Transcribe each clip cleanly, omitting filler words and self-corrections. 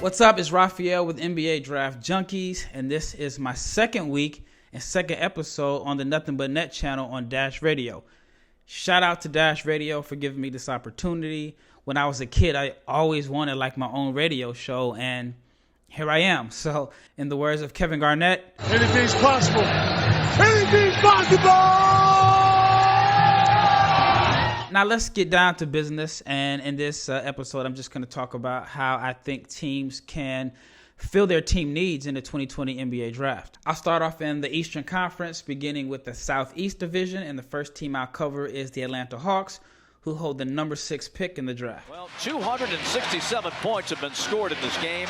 What's up? It's Raphael with NBA Draft Junkies, and this is my second week and second episode on the Nothing But Net channel on Dash Radio. Shout out to Dash Radio for giving me this opportunity. When I was a kid, I always wanted like my own radio show, and here I am. So, in the words of Kevin Garnett, anything's possible. Anything's possible. Now let's get down to business, and in this episode, I'm just going to talk about how I think teams can fill their team needs in the 2020 NBA Draft. I'll start off in the Eastern Conference, beginning with the Southeast Division, and the first team I'll cover is the Atlanta Hawks, who hold the number 6 pick in the draft. Well, 267 points have been scored in this game,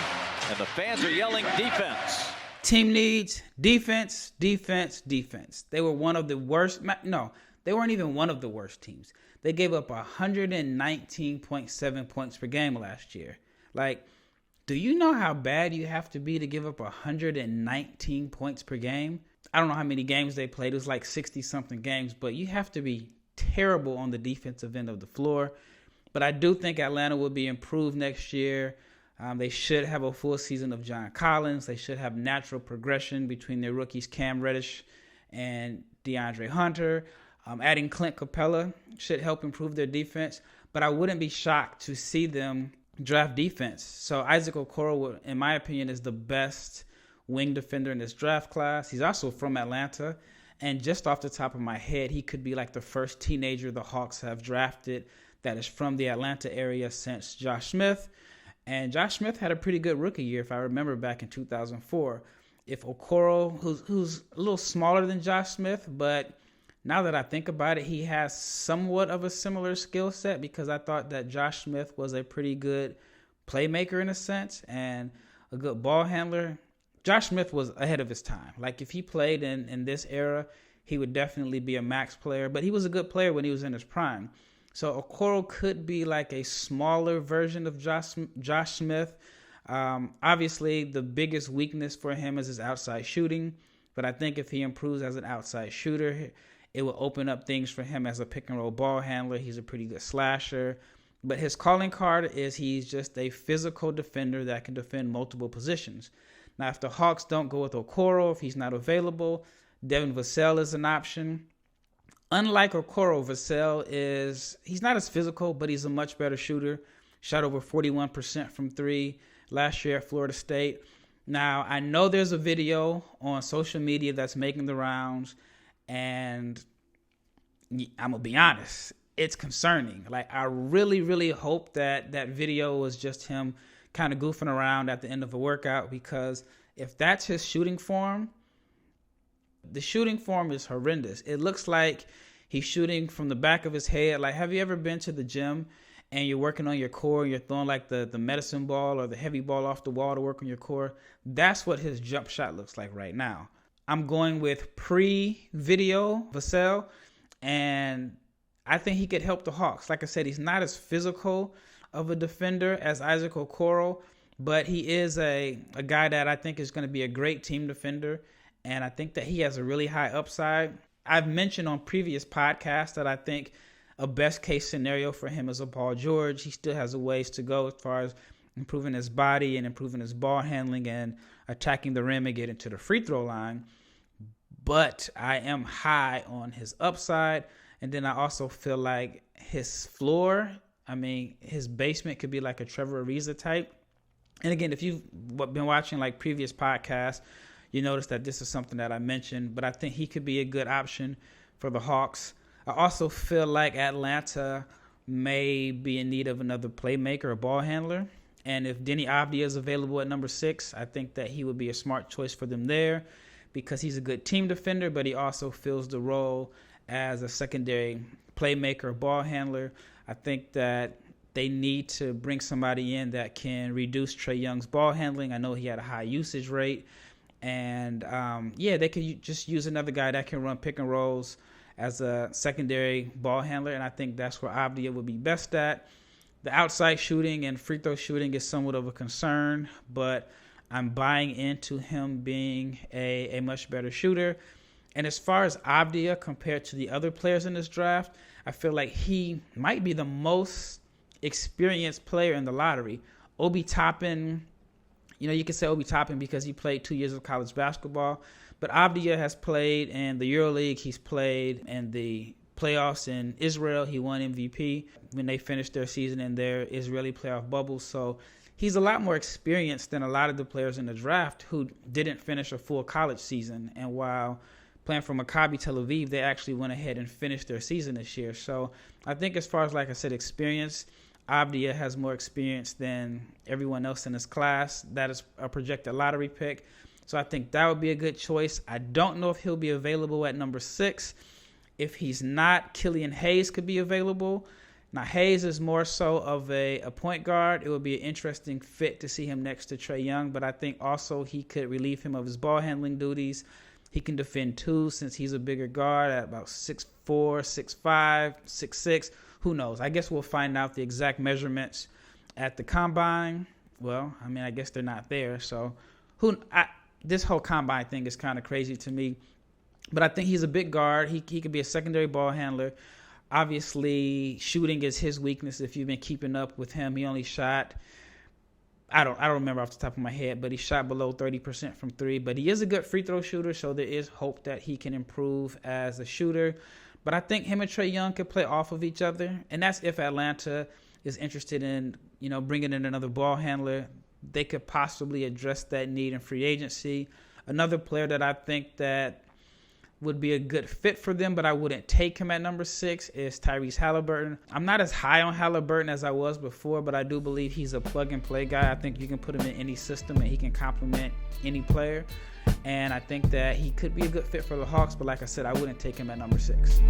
and the fans are yelling defense. Team needs defense, defense, defense. They were one of the worst. No, they weren't even one of the worst teams. They gave up 119.7 points per game last year. Like, do you know how bad you have to be to give up 119 points per game? I don't know how many games they played. It was like 60-something games, but you have to be terrible on the defensive end of the floor. But I do think Atlanta will be improved next year. They should have a full season of John Collins. They should have natural progression between their rookies Cam Reddish and DeAndre Hunter. Adding Clint Capella should help improve their defense, but I wouldn't be shocked to see them draft defense. So Isaac Okoro, in my opinion, is the best wing defender in this draft class. He's also from Atlanta, and just off the top of my head, he could be like the first teenager the Hawks have drafted that is from the Atlanta area since Josh Smith. And Josh Smith had a pretty good rookie year, if I remember, back in 2004. If Okoro, who's a little smaller than Josh Smith, but now that I think about it, he has somewhat of a similar skill set, because I thought that Josh Smith was a pretty good playmaker in a sense and a good ball handler. Josh Smith was ahead of his time. Like, if he played in this era, he would definitely be a max player, but he was a good player when he was in his prime. So Okoro could be like a smaller version of Josh Smith. Obviously, the biggest weakness for him is his outside shooting, but I think if he improves as an outside shooter, it will open up things for him as a pick-and-roll ball handler. He's a pretty good slasher. But his calling card is he's just a physical defender that can defend multiple positions. Now, if the Hawks don't go with Okoro, if he's not available, Devin Vassell is an option. Unlike Okoro, Vassell he's not as physical, but he's a much better shooter. Shot over 41% from three last year at Florida State. Now, I know there's a video on social media that's making the rounds, and I'm going to be honest, it's concerning. Like, I really, really hope that that video was just him kind of goofing around at the end of a workout, because if that's his shooting form, the shooting form is horrendous. It looks like he's shooting from the back of his head. Like, have you ever been to the gym and you're working on your core and you're throwing like the medicine ball or the heavy ball off the wall to work on your core? That's what his jump shot looks like right now. I'm going with pre-video Vassell, and I think he could help the Hawks. Like I said, he's not as physical of a defender as Isaac Okoro, but he is a guy that I think is going to be a great team defender, and I think that he has a really high upside. I've mentioned on previous podcasts that I think a best-case scenario for him is a Paul George. He still has a ways to go as far as improving his body and improving his ball handling and attacking the rim and getting to the free throw line. But I am high on his upside. And then I also feel like his floor, his basement could be like a Trevor Ariza type. And again, if you've been watching like previous podcasts, you notice that this is something that I mentioned, but I think he could be a good option for the Hawks. I also feel like Atlanta may be in need of another playmaker or ball handler. And if Denny Avdia is available at number 6, I think that he would be a smart choice for them there, because he's a good team defender, but he also fills the role as a secondary playmaker or ball handler. I think that they need to bring somebody in that can reduce Trae Young's ball handling. I know he had a high usage rate. And, they could just use another guy that can run pick and rolls as a secondary ball handler, and I think that's where Avdia would be best at. The outside shooting and free throw shooting is somewhat of a concern, but I'm buying into him being a much better shooter. And as far as Avdia compared to the other players in this draft, I feel like he might be the most experienced player in the lottery. Obi Toppin You can say Obi Toppin because he played 2 years of college basketball. But Avdija has played in the EuroLeague. He's played in the playoffs in Israel. He won MVP when they finished their season in their Israeli playoff bubble. So he's a lot more experienced than a lot of the players in the draft who didn't finish a full college season. And while playing for Maccabi Tel Aviv, they actually went ahead and finished their season this year. So I think as far as, like I said, experience, Avdija has more experience than everyone else in his class. That is a projected lottery pick. So I think that would be a good choice. I don't know if he'll be available at number 6. If he's not, Killian Hayes could be available. Now, Hayes is more so of a point guard. It would be an interesting fit to see him next to Trae Young, but I think also he could relieve him of his ball handling duties. He can defend too since he's a bigger guard at about 6'4", 6'5", 6'6". Who knows? I guess we'll find out the exact measurements at the combine. Well, I guess they're not there. So this whole combine thing is kind of crazy to me. But I think he's a big guard. He could be a secondary ball handler. Obviously, shooting is his weakness. If you've been keeping up with him, he only shot, I don't remember off the top of my head, but he shot below 30% from 3. But he is a good free throw shooter, so there is hope that he can improve as a shooter. But I think him and Trae Young could play off of each other, and that's if Atlanta is interested in, bringing in another ball handler. They could possibly address that need in free agency. Another player that I think that would be a good fit for them, but I wouldn't take him at number 6, is Tyrese Haliburton. I'm not as high on Haliburton as I was before, but I do believe he's a plug-and-play guy. I think you can put him in any system, and he can complement any player. And I think that he could be a good fit for the Hawks, but like I said, I wouldn't take him at number 6.